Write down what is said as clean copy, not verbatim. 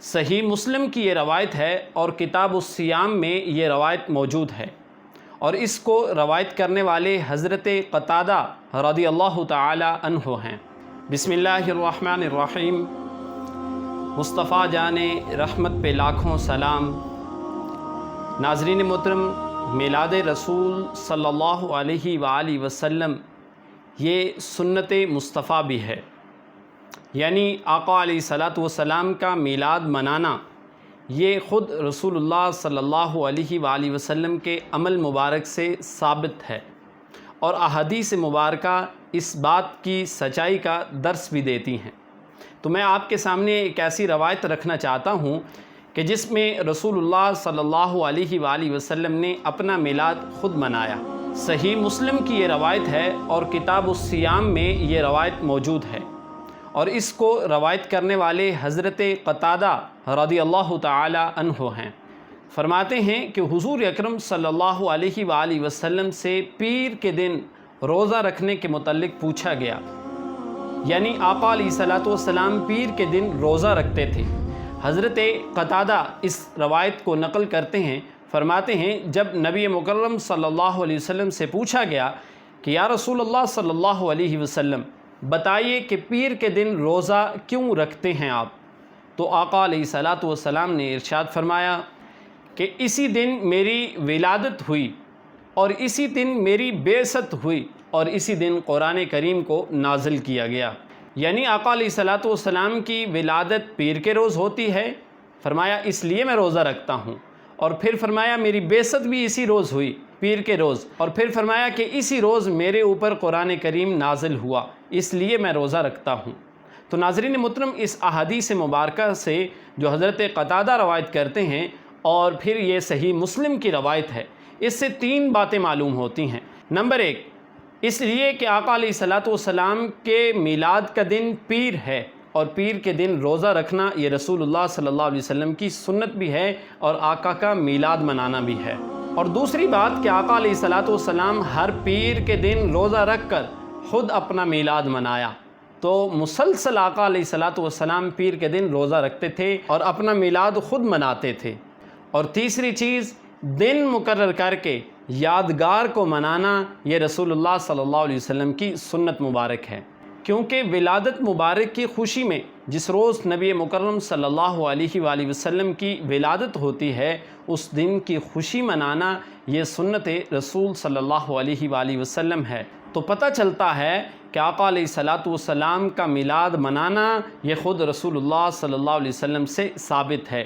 صحیح مسلم کی یہ روایت ہے اور کتاب الصیام میں یہ روایت موجود ہے، اور اس کو روایت کرنے والے حضرت قتادہ رضی اللہ تعالی عنہ ہیں۔ بسم اللہ الرحمن الرحیم۔ مصطفیٰ جان رحمت پہ لاکھوں سلام۔ ناظرین محترم، میلاد رسول صلی اللہ علیہ وآلہ وسلم یہ سنت مصطفیٰ بھی ہے، یعنی آقا علیہ الصلاۃ والسلام کا میلاد منانا یہ خود رسول اللہ صلی اللہ علیہ وآلہ وسلم کے عمل مبارک سے ثابت ہے، اور احادیث مبارکہ اس بات کی سچائی کا درس بھی دیتی ہیں۔ تو میں آپ کے سامنے ایک ایسی روایت رکھنا چاہتا ہوں کہ جس میں رسول اللہ صلی اللہ علیہ وآلہ وسلم نے اپنا میلاد خود منایا۔ صحیح مسلم کی یہ روایت ہے اور کتاب الصیام میں یہ روایت موجود ہے، اور اس کو روایت کرنے والے حضرت قتادہ رضی اللہ تعالی عنہ ہیں۔ فرماتے ہیں کہ حضور اکرم صلی اللہ علیہ وآلہ وسلم سے پیر کے دن روزہ رکھنے کے متعلق پوچھا گیا، یعنی آقا علیہ الصلاۃ والسلام پیر کے دن روزہ رکھتے تھے۔ حضرت قتادہ اس روایت کو نقل کرتے ہیں، فرماتے ہیں جب نبی مکرم صلی اللہ علیہ وسلم سے پوچھا گیا کہ یا رسول اللہ صلی اللہ علیہ وسلم بتائیے کہ پیر کے دن روزہ کیوں رکھتے ہیں آپ، تو آقا علیہ الصلاۃ والسلام نے ارشاد فرمایا کہ اسی دن میری ولادت ہوئی، اور اسی دن میری بعثت ہوئی، اور اسی دن قرآن کریم کو نازل کیا گیا۔ یعنی آقا علیہ الصلاۃ والسلام کی ولادت پیر کے روز ہوتی ہے، فرمایا اس لیے میں روزہ رکھتا ہوں، اور پھر فرمایا میری بعثت بھی اسی روز ہوئی، پیر کے روز، اور پھر فرمایا کہ اسی روز میرے اوپر قرآن کریم نازل ہوا، اس لیے میں روزہ رکھتا ہوں۔ تو ناظرین محترم، اس احادیث مبارکہ سے جو حضرت قتادہ روایت کرتے ہیں اور پھر یہ صحیح مسلم کی روایت ہے، اس سے تین باتیں معلوم ہوتی ہیں۔ نمبر ایک، اس لیے کہ آقا علیہ الصلاۃ والسلام کے میلاد کا دن پیر ہے، اور پیر کے دن روزہ رکھنا یہ رسول اللہ صلی اللہ علیہ وسلم کی سنت بھی ہے اور آقا کا میلاد منانا بھی ہے۔ اور دوسری بات کہ آقا علیہ الصلاۃ والسلام ہر پیر کے دن روزہ رکھ کر خود اپنا میلاد منایا، تو مسلسل آقا علیہ الصلاۃ والسلام پیر کے دن روزہ رکھتے تھے اور اپنا میلاد خود مناتے تھے۔ اور تیسری چیز، دن مقرر کر کے یادگار کو منانا یہ رسول اللہ صلی اللہ علیہ وسلم کی سنت مبارک ہے، کیونکہ ولادت مبارک کی خوشی میں جس روز نبی مکرم صلی اللہ علیہ وآلہ وسلم کی ولادت ہوتی ہے، اس دن کی خوشی منانا یہ سنت رسول صلی اللہ علیہ وآلہ وسلم ہے۔ تو پتہ چلتا ہے کہ آقا علیہ الصلاۃ والسلام کا میلاد منانا یہ خود رسول اللہ صلی اللہ علیہ وسلم سے ثابت ہے۔